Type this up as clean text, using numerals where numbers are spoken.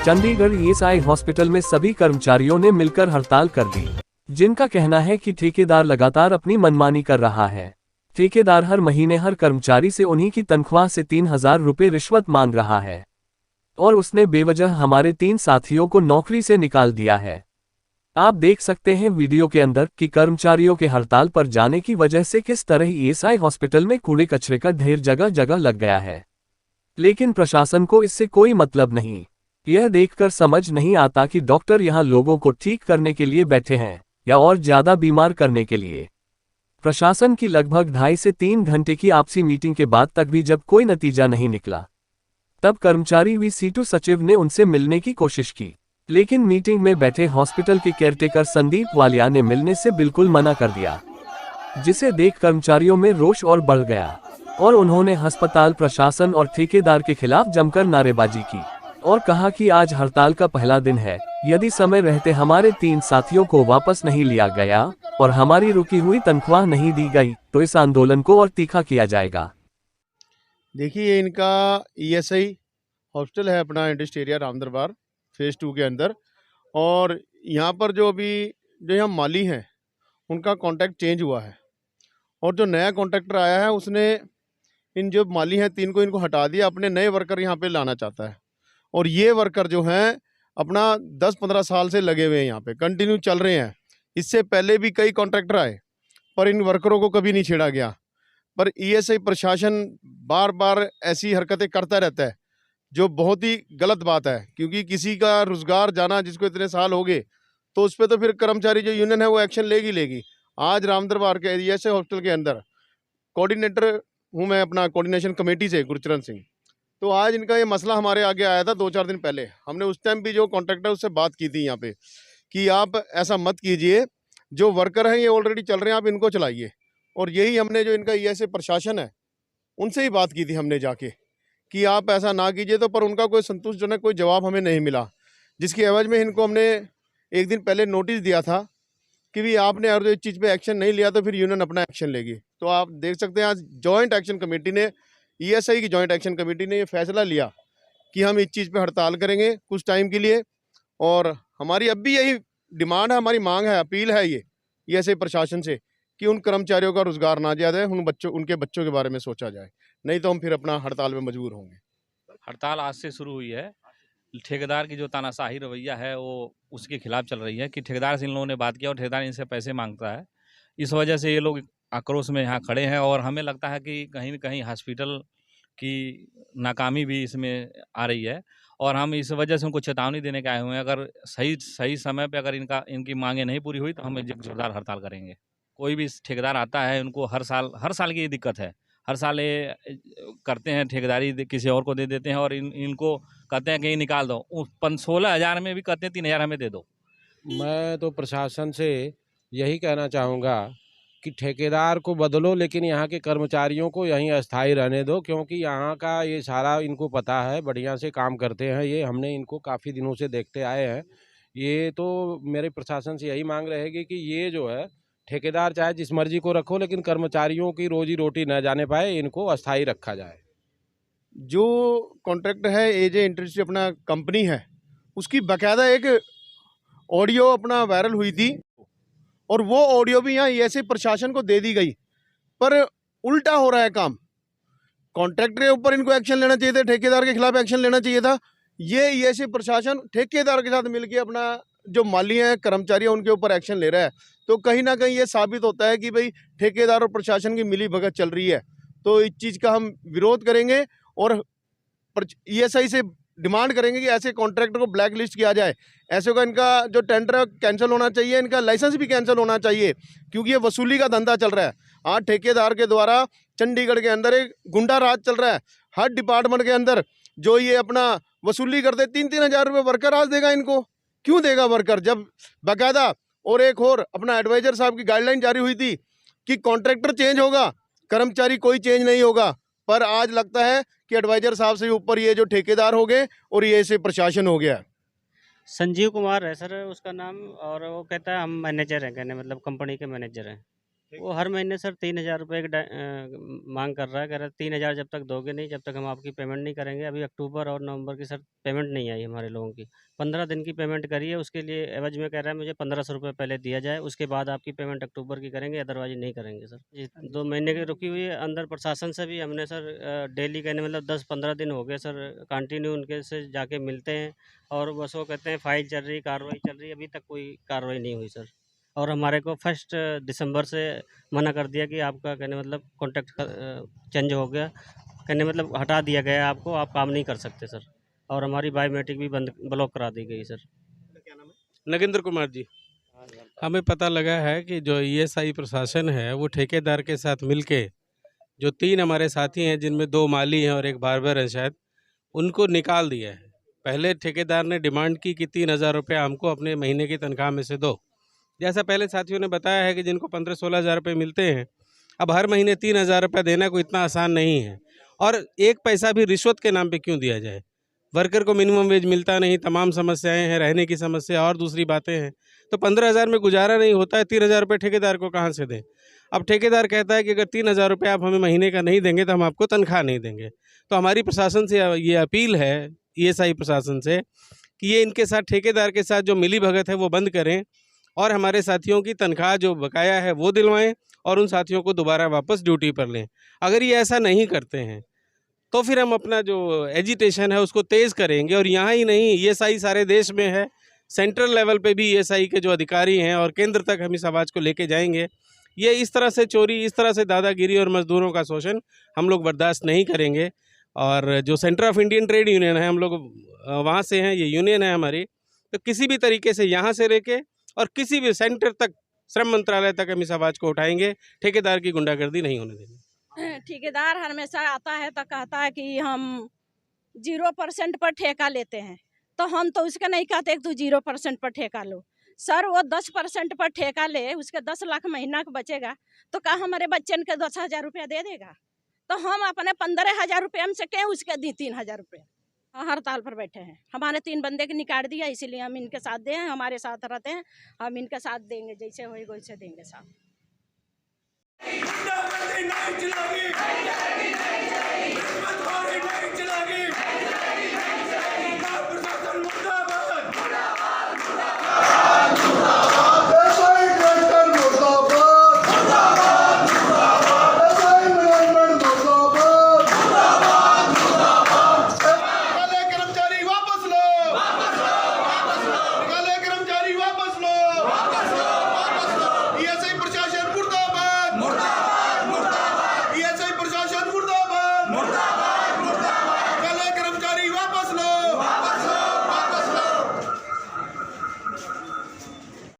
Chandigarh ESI hospital में सभी कर्मचारियों ने मिलकर हड़ताल कर दी, जिनका कहना है कि ठेकेदार लगातार अपनी मनमानी कर रहा है। ठेकेदार हर महीने हर कर्मचारी से उन्हीं की तनख्वाह से 3,000 रुपये रिश्वत मांग रहा है और उसने बेवजह हमारे 3 साथियों को नौकरी से निकाल दिया है। आप देख सकते हैं वीडियो के अंदर कि कर्मचारियों के हड़ताल पर जाने की वजह से किस तरह ईएसआई हॉस्पिटल में कूड़े कचरे का ढेर जगह जगह लग गया है, लेकिन प्रशासन को इससे कोई मतलब नहीं। यह देखकर समझ नहीं आता कि डॉक्टर यहाँ लोगों को ठीक करने के लिए बैठे हैं या और ज्यादा बीमार करने के लिए। प्रशासन की लगभग 2.5 से 3 घंटे की आपसी मीटिंग के बाद तक भी जब कोई नतीजा नहीं निकला, तब कर्मचारी वी-2 सचिव ने उनसे मिलने की कोशिश की, लेकिन मीटिंग में बैठे हॉस्पिटल के केयरटेकर संदीप वालिया ने मिलने से बिल्कुल मना कर दिया, जिसे देख कर्मचारियों में रोष और बढ़ गया और उन्होंने अस्पताल प्रशासन और ठेकेदार के खिलाफ जमकर नारेबाजी की और कहा कि आज हड़ताल का पहला दिन है, यदि समय रहते हमारे 3 साथियों को वापस नहीं लिया गया और हमारी रुकी हुई तनख्वाह नहीं दी गई तो इस आंदोलन को और तीखा किया जाएगा। देखिए, इनका ईएसआई हॉस्पिटल है अपना इंडस्ट्रियल रामदरबार फेज़ 2 के अंदर, और यहाँ पर जो यहाँ माली हैं उनका कॉन्ट्रैक्ट चेंज हुआ है और जो नया कॉन्ट्रैक्टर आया है उसने इन जो माली हैं 3 को इनको हटा दिया, अपने नए वर्कर यहाँ पे लाना चाहता है। और ये वर्कर जो हैं अपना 10-15 साल से लगे हुए हैं, यहाँ पे कंटिन्यू चल रहे हैं। इससे पहले भी कई कॉन्ट्रैक्टर आए पर इन वर्करों को कभी नहीं छेड़ा गया, पर ईएसआई प्रशासन बार बार ऐसी हरकतें करता रहता है, जो बहुत ही गलत बात है। क्योंकि किसी का रोजगार जाना जिसको इतने साल हो गए, तो उस पर तो फिर कर्मचारी जो यूनियन है वो एक्शन लेगी। आज रामदरबार के ईएसआई हॉस्पिटल के अंदर कोऑर्डिनेटर हूँ मैं अपना कोऑर्डिनेशन कमेटी से, गुरचरण सिंह। तो आज इनका ये मसला हमारे आगे आया था 2-4 दिन पहले। हमने उस टाइम भी जो कॉन्ट्रैक्टर उससे बात की थी यहाँ पे कि आप ऐसा मत कीजिए, जो वर्कर हैं ये ऑलरेडी चल रहे हैं, आप इनको चलाइए। और यही हमने जो इनका ईएसआई प्रशासन है उनसे ही बात की थी हमने जाके कि आप ऐसा ना कीजिए, तो पर उनका कोई संतुष्टजनक कोई जवाब हमें नहीं मिला, जिसकी एवज में इनको हमने एक दिन पहले नोटिस दिया था कि भी आपने अगर इस चीज़ पे एक्शन नहीं लिया तो फिर यूनियन अपना एक्शन लेगी। तो आप देख सकते हैं आज जॉइंट एक्शन कमेटी ने, ईएसआई की जॉइंट एक्शन कमेटी ने ये फैसला लिया कि हम इस चीज़ पे हड़ताल करेंगे कुछ टाइम के लिए। और हमारी अब भी यही डिमांड है, हमारी मांग है, अपील है ये ईएसआई प्रशासन से कि उन कर्मचारियों का रोजगार ना जाए, उनके बच्चों के बारे में सोचा जाए, नहीं तो हम फिर अपना हड़ताल में मजबूर होंगे। हड़ताल आज से शुरू हुई है। ठेकेदार की जो तानाशाही रवैया है वो उसके खिलाफ चल रही है कि ठेकेदार से इन लोगों ने बात किया और ठेकेदार इनसे पैसे मांगता है। इस वजह से ये लोग आक्रोश में यहाँ खड़े हैं और हमें लगता है कि कहीं न कहीं हॉस्पिटल की नाकामी भी इसमें आ रही है और हम इस वजह से उनको चेतावनी देने के आए हुए हैं। अगर सही समय पे अगर इनकी मांगें नहीं पूरी हुई तो हम जोरदार हड़ताल करेंगे। कोई भी ठेकेदार आता है, उनको हर साल की ये दिक्कत है। हर साल ये करते हैं, ठेकेदारी किसी और को दे देते हैं और इनको कहते हैं कि ये निकाल दो। 16,000 में भी कहते हैं 3,000 हमें दे दो। मैं तो प्रशासन से यही कहना चाहूँगा कि ठेकेदार को बदलो, लेकिन यहाँ के कर्मचारियों को यहीं अस्थायी रहने दो, क्योंकि यहाँ का ये सारा इनको पता है, बढ़िया से काम करते हैं ये, हमने इनको काफ़ी दिनों से देखते आए हैं। ये तो मेरे प्रशासन से यही मांग रहेगी कि ये जो है ठेकेदार चाहे जिस मर्जी को रखो, लेकिन कर्मचारियों की रोजी रोटी न जाने पाए, इनको अस्थायी रखा जाए। जो कॉन्ट्रैक्ट है एजे इंडस्ट्री अपना कंपनी है, उसकी बाकायदा एक ऑडियो अपना वायरल हुई थी और वो ऑडियो भी यहाँ ईएसआई प्रशासन को दे दी गई, पर उल्टा हो रहा है काम। कॉन्ट्रैक्टर के ऊपर इनको एक्शन लेना चाहिए था, ठेकेदार के खिलाफ एक्शन लेना चाहिए था। ये ईएसआई प्रशासन ठेकेदार के साथ मिलकर अपना जो माली हैं, कर्मचारी हैं, उनके ऊपर एक्शन ले रहा है। तो कहीं ना कहीं ये साबित होता है कि भाई ठेकेदार और प्रशासन की मिली भगत चल रही है। तो इस चीज़ का हम विरोध करेंगे और ईएसआई से डिमांड करेंगे कि ऐसे कॉन्ट्रैक्टर को ब्लैक लिस्ट किया जाए। ऐसे का इनका जो टेंडर कैंसिल होना चाहिए, इनका लाइसेंस भी कैंसिल होना चाहिए, क्योंकि ये वसूली का धंधा चल रहा है। आज ठेकेदार के द्वारा चंडीगढ़ के अंदर एक गुंडा राज चल रहा है। हर डिपार्टमेंट के अंदर जो ये अपना वसूली करते 3-3 हज़ार रुपये वर्कर आज देगा इनको। क्यों देगा वर्कर, जब बाकायदा और एक और अपना एडवाइजर साहब की गाइडलाइन जारी हुई थी कि कॉन्ट्रैक्टर चेंज होगा, कर्मचारी कोई चेंज नहीं होगा। पर आज लगता है कि एडवाइजर साहब से ऊपर ये जो ठेकेदार हो गए और ये ऐसे प्रशासन हो गया। संजीव कुमार है सर उसका नाम, और वो कहता है हम मैनेजर हैं, कहने मतलब कंपनी के मैनेजर हैं। वो हर महीने सर 3,000 रुपये की मांग कर रहा है, कह रहा है 3,000 जब तक दोगे नहीं, जब तक हम आपकी पेमेंट नहीं करेंगे। अभी अक्टूबर और नवंबर की सर पेमेंट नहीं आई हमारे लोगों की। 15 दिन की पेमेंट करी है, उसके लिए एवज में कह रहा है मुझे 1,500 रुपये पहले दिया जाए, उसके बाद आपकी पेमेंट अक्टूबर की करेंगे, अदरवाइज नहीं करेंगे सर। जी 2 महीने की रुकी हुई है। अंदर प्रशासन से भी हमने सर डेली कहने मतलब 10-15 दिन हो गए सर, कंटिन्यू उनके से जाके मिलते हैं और बस वो कहते हैं फाइल चल रही, कार्रवाई चल रही है। अभी तक कोई कार्रवाई नहीं हुई सर। और हमारे को 1 दिसंबर से मना कर दिया कि आपका कहने मतलब कॉन्टैक्ट चेंज हो गया, कहने मतलब हटा दिया गया है आपको, आप काम नहीं कर सकते सर। और हमारी बायोमेट्रिक भी बंद ब्लॉक करा दी गई सर। नगेंद्र कुमार जी। हमें पता लगा है कि जो ईएसआई प्रशासन है वो ठेकेदार के साथ मिलके जो 3 हमारे साथी हैं, जिनमें 2 माली हैं और एक बार्बर है शायद, उनको निकाल दिया है। पहले ठेकेदार ने डिमांड की कि 3,000 रुपये हमको अपने महीने की तनख्वाह में से दो। जैसा पहले साथियों ने बताया है कि जिनको 15-16 हज़ार रुपये मिलते हैं, अब हर महीने 3,000 रुपये देना कोई इतना आसान नहीं है। और एक पैसा भी रिश्वत के नाम पे क्यों दिया जाए? वर्कर को मिनिमम वेज मिलता नहीं, तमाम समस्याएं हैं, रहने की समस्या और दूसरी बातें हैं। तो 15,000 में गुजारा नहीं होता है, 3,000 रुपये ठेकेदार को कहाँ से दें? अब ठेकेदार कहता है कि अगर 3,000 रुपये आप हमें महीने का नहीं देंगे तो हम आपको तनख्वाह नहीं देंगे। तो हमारी प्रशासन से ये अपील है, ईएसआई प्रशासन से, कि ये इनके साथ ठेकेदार के साथ जो मिली भगत है वो बंद करें और हमारे साथियों की तनख्वाह जो बकाया है वो दिलवाएं और उन साथियों को दोबारा वापस ड्यूटी पर लें। अगर ये ऐसा नहीं करते हैं तो फिर हम अपना जो एजिटेशन है उसको तेज़ करेंगे। और यहाँ ही नहीं, ईएसआई सारे देश में है, सेंट्रल लेवल पे भी ईएसआई के जो अधिकारी हैं और केंद्र तक हम इस आवाज़ को लेके जाएंगे। ये इस तरह से चोरी, इस तरह से दादागिरी और मजदूरों का शोषण हम लोग बर्दाश्त नहीं करेंगे। और जो centre of Indian trade union है, हम लोग वहाँ से हैं, ये यूनियन है हमारी, तो किसी भी तरीके से यहाँ से लेके और किसी भी सेंटर तक, श्रम मंत्रालय तक हम इस आवाज़ को उठाएंगे। ठेकेदार की गुंडागर्दी नहीं होने देंगे। ठेकेदार हमेशा आता है तो कहता है कि हम 0% पर ठेका लेते हैं, तो हम तो उसका नहीं कहते कि तू 0% पर ठेका लो सर। वो 10% पर ठेका ले, उसके 10 लाख महीना का बचेगा तो क्या हमारे बच्चन के 10,000 रुपया दे देगा? तो हम अपने 15,000 रुपये हमसे कहें उसके दी 3,000 रुपये। हड़ताल पर बैठे हैं, हमारे 3 बंदे के निकाल दिया, इसीलिए हम इनके साथ दें, हमारे साथ रहते हैं, हम इनके साथ देंगे, जैसे होएगा वैसे देंगे साथ।